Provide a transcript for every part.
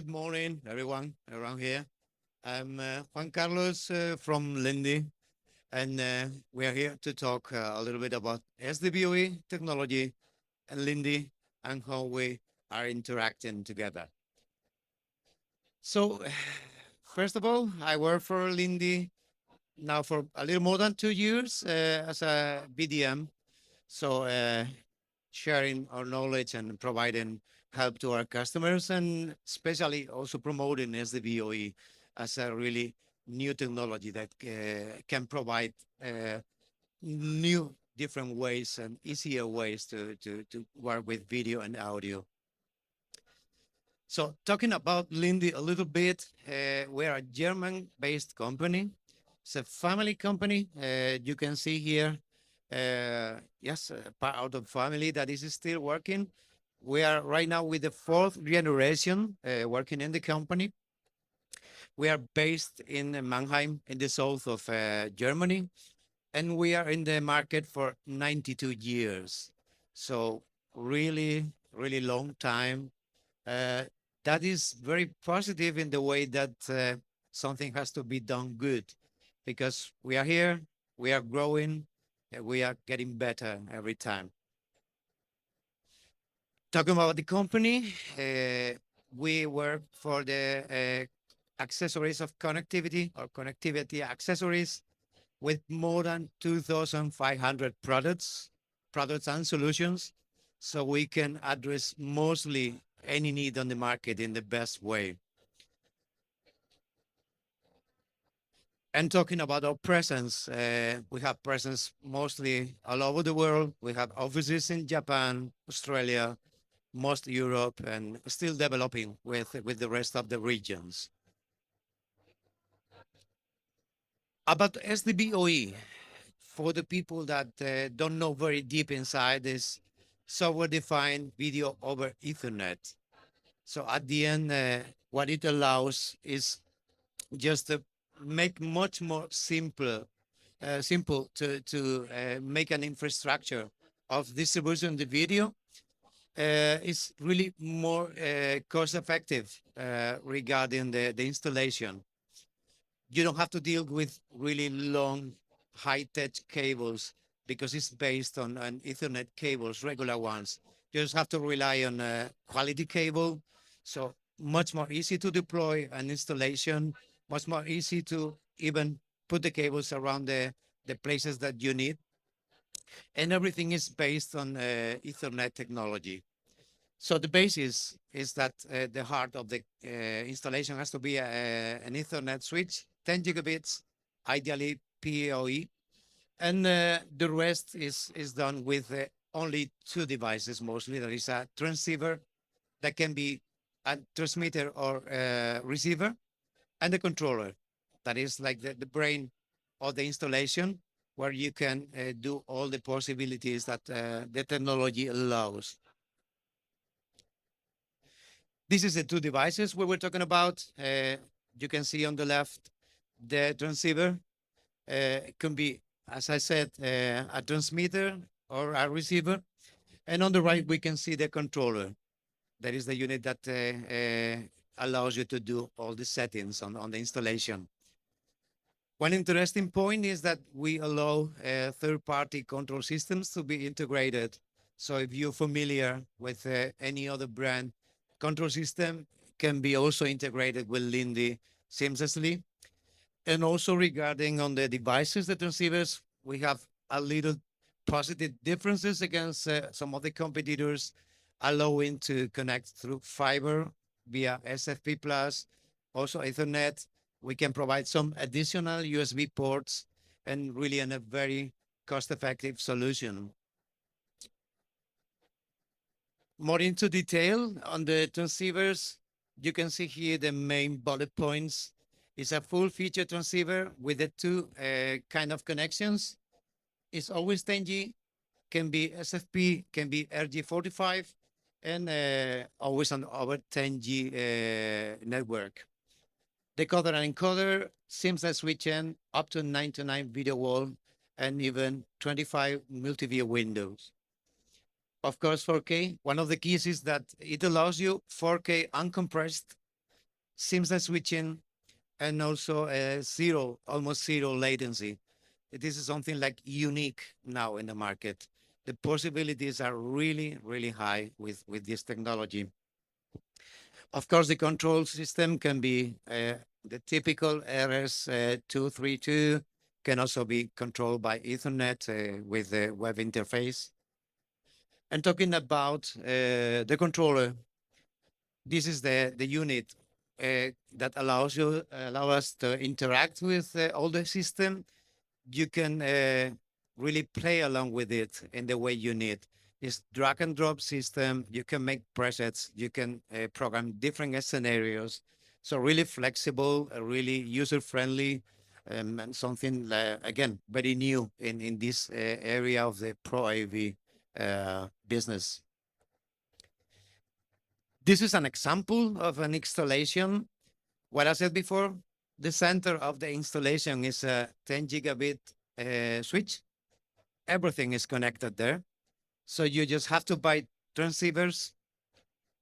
Good morning, everyone around here. I'm Juan Carlos from Lindy, and we are here to talk a little bit about SDBOE technology and Lindy and how we are interacting together. So, first of all, I work for Lindy now for a little more than 2 years as a BDM. So, sharing our knowledge and providing help to our customers, and especially also promoting SDBOE as a really new technology that can provide new different ways and easier ways to work with video and audio. So talking about Lindy a little bit, we're a German-based company. It's a family company. You can see here, yes, part of the family that is still working. We are right now with the fourth generation working in the company. We are based in Mannheim, in the south of Germany, and we are in the market for 92 years. So really, really long time. Uh, that is very positive in the way that something has to be done good, because we are here, we are growing, we are getting better every time. Talking about the company, we work for the accessories of connectivity or connectivity accessories with more than 2,500 products and solutions. So we can address mostly any need on the market in the best way. And talking about our presence, we have presence mostly all over the world. We have offices in Japan, Australia, most Europe, and still developing with the rest of the regions. About SDBOE, for the people that don't know very deep inside, is software-defined video over Ethernet. So at the end, what it allows is just to make much more simple to make an infrastructure of distribution of the video. Is really more cost effective regarding the installation. You don't have to deal with really long high-tech cables because it's based on Ethernet cables, regular ones. You just have to rely on a quality cable. So much more easy to deploy an installation, much more easy to even put the cables around the places that you need. And everything is based on Ethernet technology. So the basis is that the heart of the installation has to be an Ethernet switch, 10 gigabits, ideally PoE, and the rest is done with only two devices mostly. There is a transceiver that can be a transmitter or receiver, and the controller that is like the brain of the installation, where you can do all the possibilities that the technology allows. This is the two devices we were talking about. You can see on the left the transceiver. It can be, as I said, a transmitter or a receiver. And on the right, we can see the controller. That is the unit that allows you to do all the settings on the installation. One interesting point is that we allow third-party control systems to be integrated. So if you're familiar with any other brand, control system can be also integrated with Lindy seamlessly. And also regarding on the devices, the transceivers, we have a little positive differences against some of the competitors, allowing to connect through fiber via SFP+, also Ethernet. We can provide some additional USB ports and really in a very cost-effective solution. More into detail on the transceivers, you can see here the main bullet points. It's a full feature transceiver with the two kind of connections. It's always 10G, can be SFP, can be RG45, and always on over 10G network. Decoder and encoder, seamless switching, up to 99 video wall, and even 25 multi-view windows. Of course, 4K. One of the keys is that it allows you 4K uncompressed seamless switching, and also zero, almost zero latency. This is something like unique now in the market. The possibilities are really, really high with this technology. Of course, the control system can be the typical RS-232, can also be controlled by Ethernet with the web interface. And talking about the controller, this is the unit that allow us to interact with all the system. You can really play along with it in the way you need. It's drag and drop system. You can make presets. You can program different scenarios. So really flexible, really user friendly, and something again very new in this area of the Pro AV business. This is an example of an installation. What I said before, the center of the installation is a 10 gigabit switch. Everything is connected there. So you just have to buy transceivers,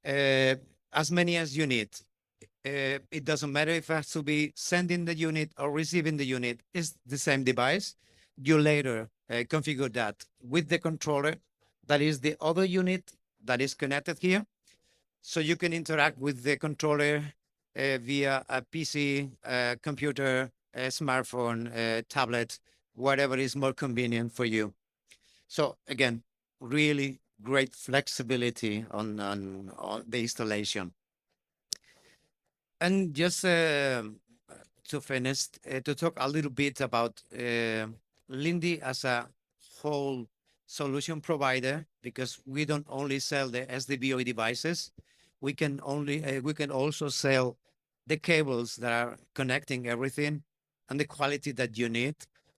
uh, as many as you need. It doesn't matter if it has to be sending the unit or receiving the unit. It's the same device. You later configure that with the controller. That is the other unit that is connected here. So you can interact with the controller via a PC, computer, a smartphone, tablet, whatever is more convenient for you. So again, really great flexibility on the installation. And just to finish, to talk a little bit about Lindy as a whole solution provider, because we don't only sell the SDBOE devices, we can also sell the cables that are connecting everything and the quality that you need.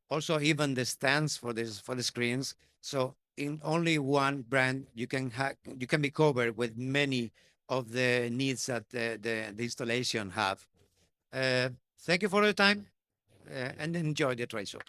Also, even the stands for the screens. So in only one brand, you can be covered with many of the needs that the installation have. Thank you for your time and enjoy the trade show.